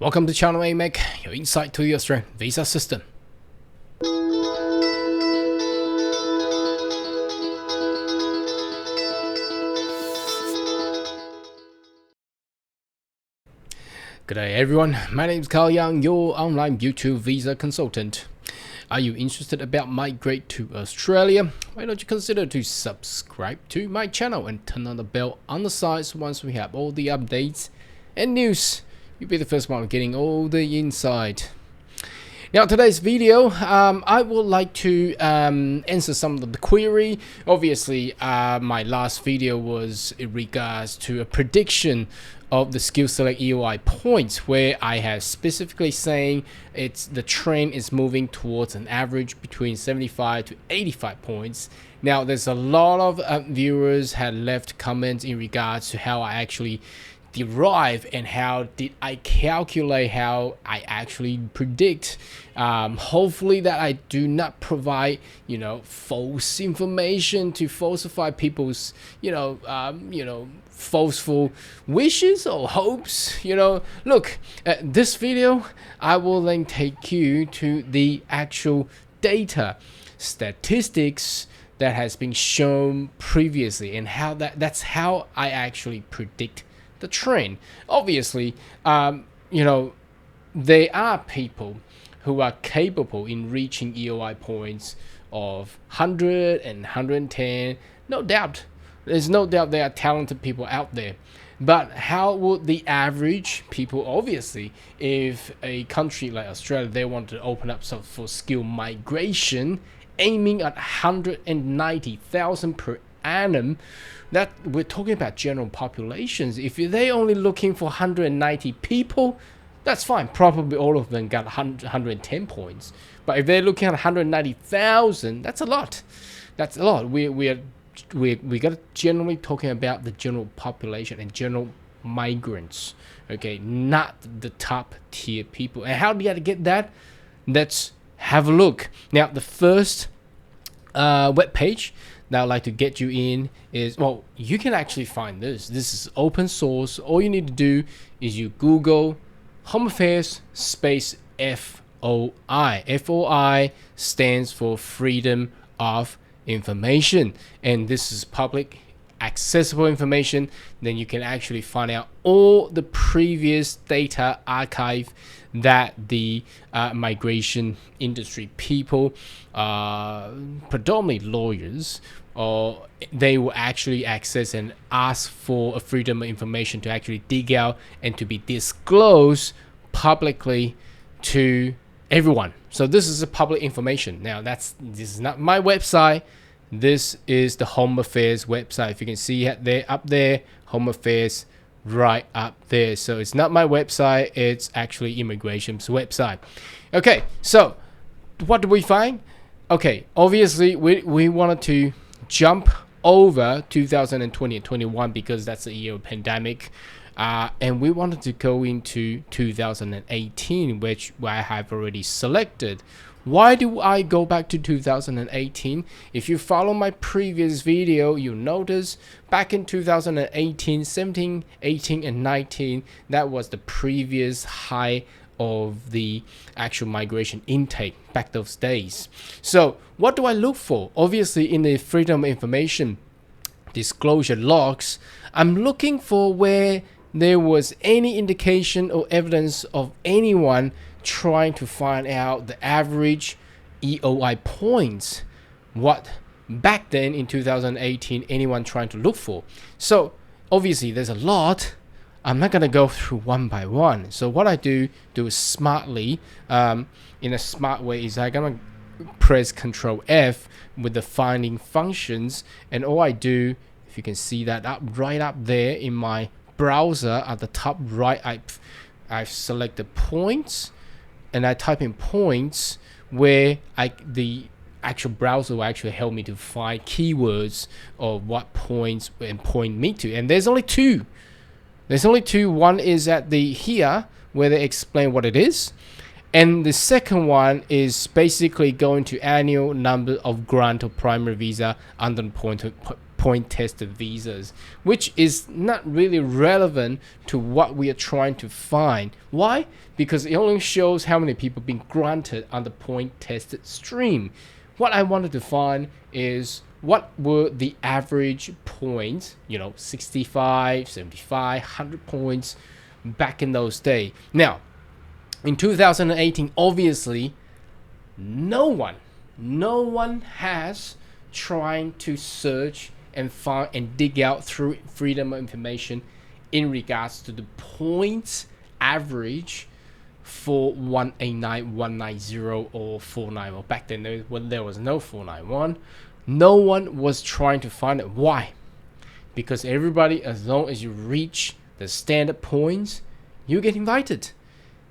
Welcome to Channel AMEC, your insight to the Australian visa system. Good day everyone, my name is Carl Young, your online YouTube visa consultant. Are you interested about migrate to Australia? Why don't you consider to subscribe to my channel and turn on the bell on the side so once we have all the updates and news, you'll be the first one getting all the insight. Now today's video, I would like to answer some of the query. Obviously, my last video was in regards to a prediction of the skill select EOI points, where I have specifically saying the trend is moving towards an average between 75 to 85 points. Now there's a lot of viewers had left comments in regards to how I actually derive and how did I calculate, how I actually predict. Hopefully that I do not provide false information to falsify people's falseful wishes or hopes. Look, this video I will then take you to the actual data statistics that has been shown previously and how that's how I actually predict the trend. Obviously, there are people who are capable in reaching EOI points of 100 and 110. No doubt, there's no doubt there are talented people out there. But how would the average people, obviously, if a country like Australia, they want to open up some for skill migration, aiming at 190,000 per annum, that we're talking about general populations. If they're only looking for 190 people, that's fine. Probably all of them got 110 points. But if they're looking at 190,000, that's a lot. That's a lot. We got generally talking about the general population and general migrants. Okay, not the top tier people. And how do you get that? Let's have a look. Now, the first web page that I'd like to get you in is, well, you can actually find this. This is open source. All you need to do is you Google Home Affairs space FOI. FOI stands for Freedom of Information. And this is public accessible information. Then you can actually find out all the previous data archive that the migration industry people, predominantly lawyers, or they will actually access and ask for a freedom of information to actually dig out and to be disclosed publicly to everyone. So this is a public information. Now this is not my website. This is the Home Affairs website. If you can see it there, up there, Home Affairs right up there. So it's not my website, it's actually immigration's website. Okay, so what do we find? Okay, obviously we wanted to jump over 2020 and 21 because that's the year of pandemic, and we wanted to go into 2018, which I have already selected. Why do I go back to 2018? If you follow my previous video, you'll notice back in 2018, 17, 18, and 19, that was the previous high of the actual migration intake back those days. So what do I look for? Obviously, in the freedom of information disclosure logs, I'm looking for where there was any indication or evidence of anyone trying to find out the average EOI points, what back then in 2018 anyone trying to look for. So obviously there's a lot. I'm not gonna go through one by one. So what I do smartly, in a smart way, is I'm gonna press Control F with the finding functions, and all I do, if you can see that right up there in my browser at the top right, I've selected points, and I type in points where the actual browser will actually help me to find keywords of what points and point me to. And there's only two. One is at the here where they explain what it is, and the second one is basically going to annual number of grant of primary visa under point tested visas, which is not really relevant to what we are trying to find. Why? Because it only shows how many people been granted on the point tested stream. What I wanted to find is what were the average points, 65, 75, 100 points back in those days. Now, in 2018, obviously, no one has trying to search and find and dig out through freedom of information in regards to the points average for 189, 190 or 491. Back then, when there was no 491, no one was trying to find it. Why? Because everybody, as long as you reach the standard points, you get invited.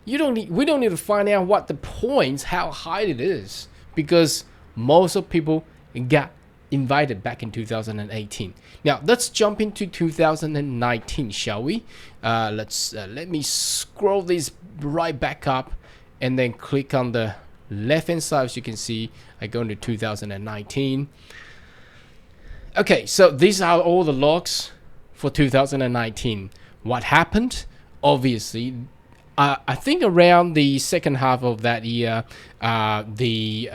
We don't need to find out what the points, how high it is, because most of people got invited back in 2018. Now let's jump into 2019, shall we? Let me scroll this right back up and then click on the left hand side. As you can see, I go into 2019. Okay, so these are all the logs for 2019. What happened? Obviously, I think around the second half of that year, the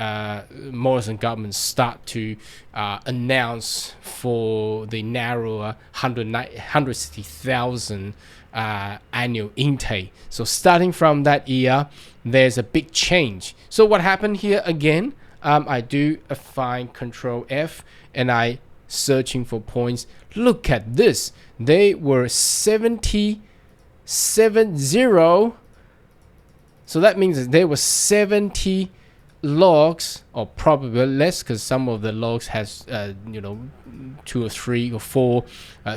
Morrison government start to announce for the narrower 160,000 annual intake. So starting from that year, there's a big change. So what happened here again? I do a find Control F and I searching for points. Look at this. They were 70. So that means that there were 70 logs, or probably less, because some of the logs has 2 or 3 or 4.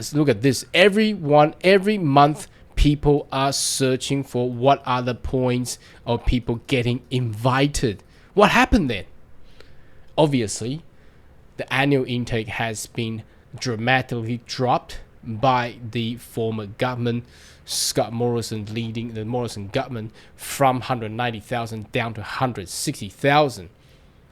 So look at this. Every month people are searching for what are the points of people getting invited. What happened then? Obviously, the annual intake has been dramatically dropped by the former government, Scott Morrison leading the Morrison government, from 190,000 down to 160,000.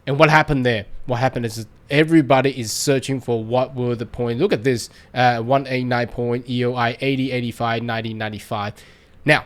And what happened there? What happened is everybody is searching for what were the points. Look at this, 189 point, EOI 80, 85, 90, 95. Now,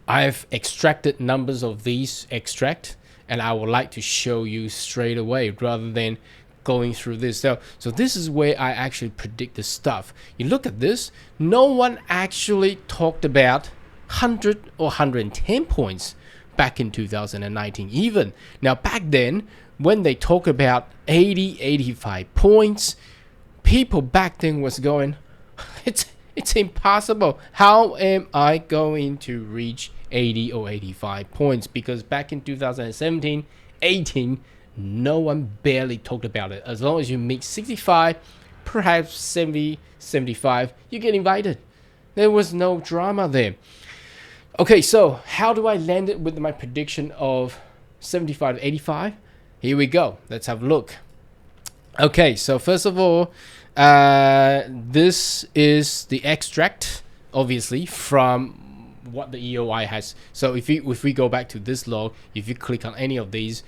I've extracted numbers of these extract, and I would like to show you straight away rather than going through this. So this is where I actually predict the stuff. You look at this, no one actually talked about 100 or 110 points back in 2019 even. Now back then, when they talk about 80, 85 points, people back then was going, it's impossible. How am I going to reach 80 or 85 points? Because back in 2017, 18, no one barely talked about it. As long as you make 65, perhaps 70, 75, you get invited. There was no drama there. Okay, so how do I land it with my prediction of 75 to 85? Here we go. Let's have a look. Okay, so first of all, this is the extract, obviously, from what the EOI has. So if we go back to this log, if you click on any of these,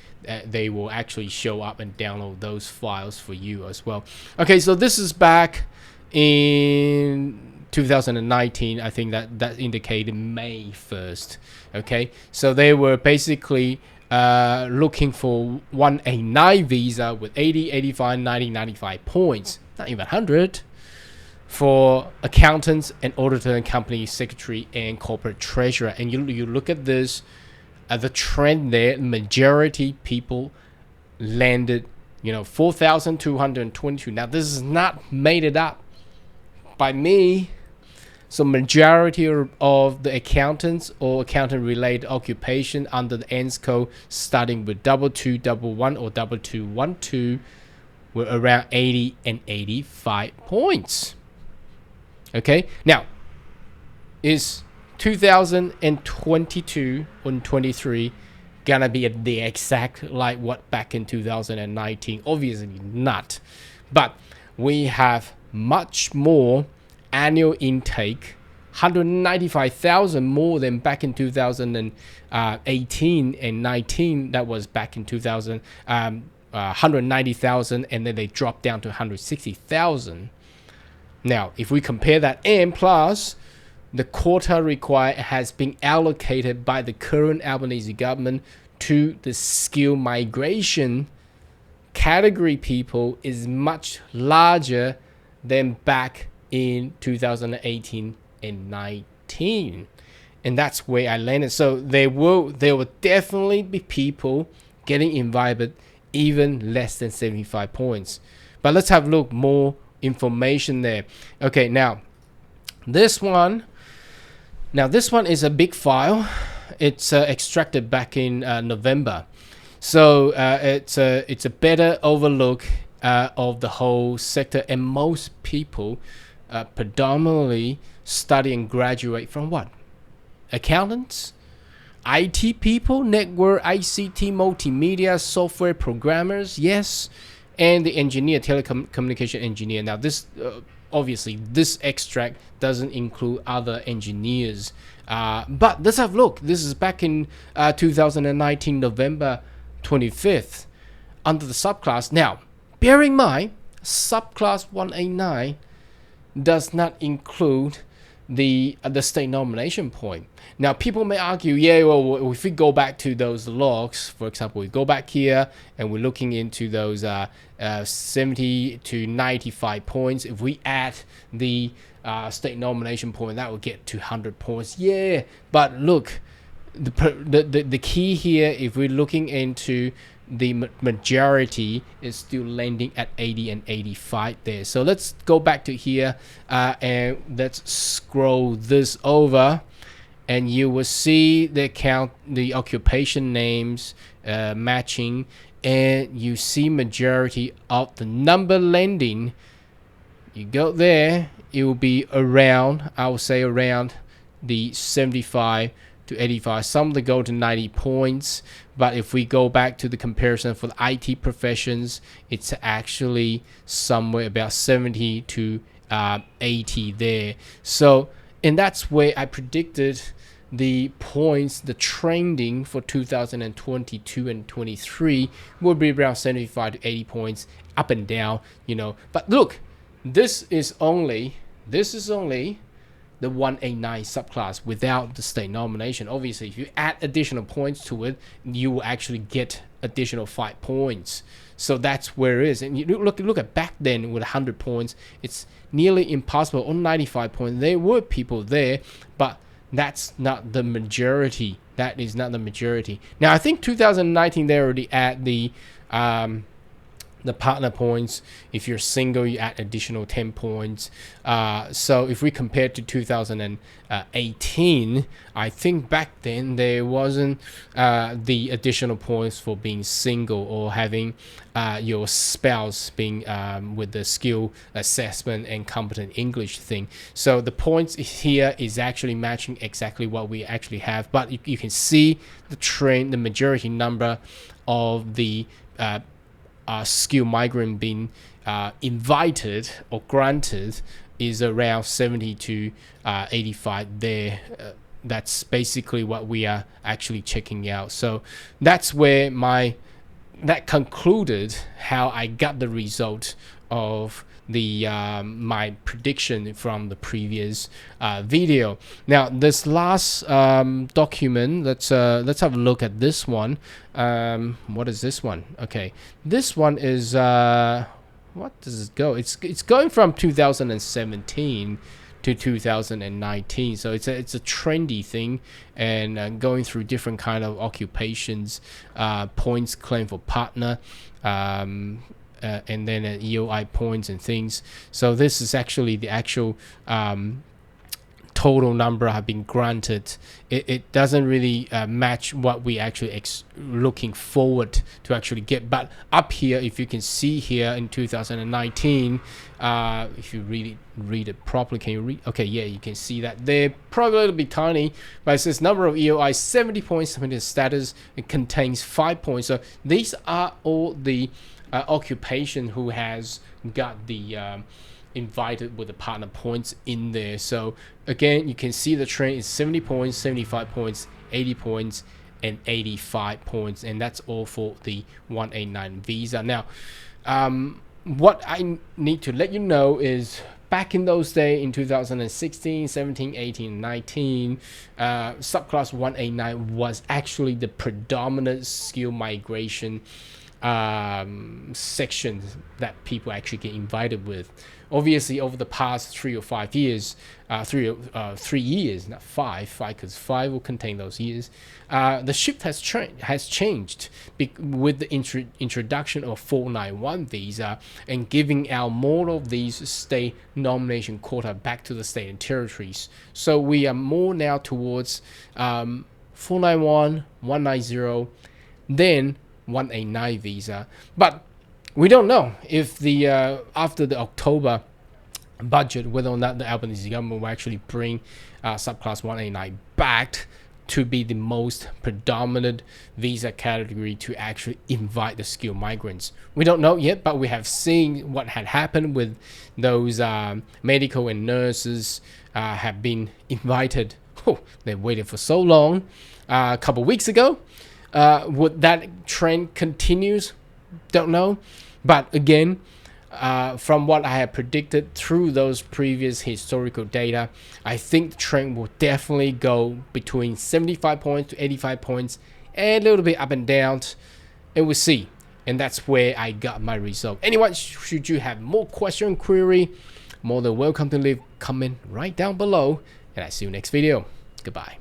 they will actually show up and download those files for you as well. Okay, so this is back in 2019. I think that indicated May 1st. Okay, so they were basically looking for 189 visa with 80, 85, 90, 95 points, not even 100, for accountants and auditor and company secretary and corporate treasurer. And you look at this, the trend there, majority people landed 4,222. Now this is not made it up by me. So majority of the accountants or accountant related occupation under the ENS code starting with 2211 or 2212 were around 80 and 85 points. Okay, now is 2022 and 23 gonna be the exact like what back in 2019? Obviously not, but we have much more annual intake, 195,000 more than back in 2018 and 19. That was back in 2000. 190,000, and then they drop down to 160,000. Now, if we compare that, and plus the quota required has been allocated by the current Albanese government to the skill migration category people, is much larger than back in 2018 and 19. And that's where I landed. So there will definitely be people getting invited even less than 75 points. But let's have a look more information there. Okay, now this one is a big file. It's extracted back in November. So it's a better overlook of the whole sector, and most people predominantly study and graduate from what? Accountants, IT people, network, ICT, multimedia, software programmers, yes, and the engineer, telecommunication engineer. Now this obviously this extract doesn't include other engineers, but let's have a look. This is back in 2019 November 25th under the subclass. Now bear in mind, subclass 189 does not include the state nomination point. Now people may argue, yeah, well, if we go back to those logs, for example, we go back here and we're looking into those 70 to 95 points. If we add the state nomination point, that will get to 100 points. Yeah, but look, the key here, if we're looking into the majority, is still landing at 80 and 85 there. So let's go back to here and let's scroll this over, and you will see the count, the occupation names matching, and you see majority of the number landing. You go there, it will be around, I would say around the 75 to 85. Some that go to 90 points, but if we go back to the comparison for the IT professions, it's actually somewhere about 70 to 80 there. So, and that's where I predicted the points, the trending for 2022 and 23 will be around 75 to 80 points, up and down, you know. But look, this is only the 189 subclass without the state nomination. Obviously, if you add additional points to it, you will actually get additional 5 points. So that's where it is. And you look at back then with 100 points, it's nearly impossible. On 95 points, there were people there, but that's not the majority. That is not the majority. Now, I think 2019 they already add the partner points. If you're single, you add additional 10 points. So if we compare to 2018, I think back then there wasn't the additional points for being single or having your spouse being with the skill assessment and competent English thing. So the points here is actually matching exactly what we actually have. But you can see the trend, the majority number of the skill migrant being invited or granted is around 70 to 85 there. That's basically what we are actually checking out. So that's where that concluded how I got the result of the my prediction from the previous video. Now this last document, let's have a look at this one. What is this one? Okay, this one is what does it go? It's going from 2017 to 2019, so it's a trendy thing, and going through different kind of occupations, points claim for partner, and then EOI points and things. So this is actually the actual total number have been granted. It doesn't really match what we actually looking forward to actually get. But up here, if you can see here in 2019, if you really read it properly, can you read? Okay, yeah, you can see that they're probably a little bit tiny, but it says number of EOI 70 points, submitted status. It contains 5 points. So these are all the occupation who has got the invited with the partner points in there. So again, you can see the trend is 70 points, 75 points, 80 points, 185 points, and that's all for the 189 visa. Now, what I need to let you know is back in those days, in 2016, 17, 18, 19, subclass 189 was actually the predominant skill migration sections that people actually get invited with. Obviously, over the past 3 or 5 years, 3 years, not five, because five will contain those years. The shift has changed with the introduction of 491 visa and giving out more of these state nomination quota back to the state and territories. So we are more now towards 491, 190, then 189 visa. But we don't know if the after the October budget, whether or not the Albanese government will actually bring subclass 189 back to be the most predominant visa category to actually invite the skilled migrants. We don't know yet, but we have seen what had happened with those medical and nurses have been invited. Oh, they waited for so long. A couple weeks ago. Would that trend continues? Don't know. But again, from what I have predicted through those previous historical data, I think the trend will definitely go between 75 points to 85 points, and a little bit up and down, and we'll see. And that's where I got my result. Anyone, should you have more question, query, more than welcome to leave comment right down below, and I see you next video. Goodbye.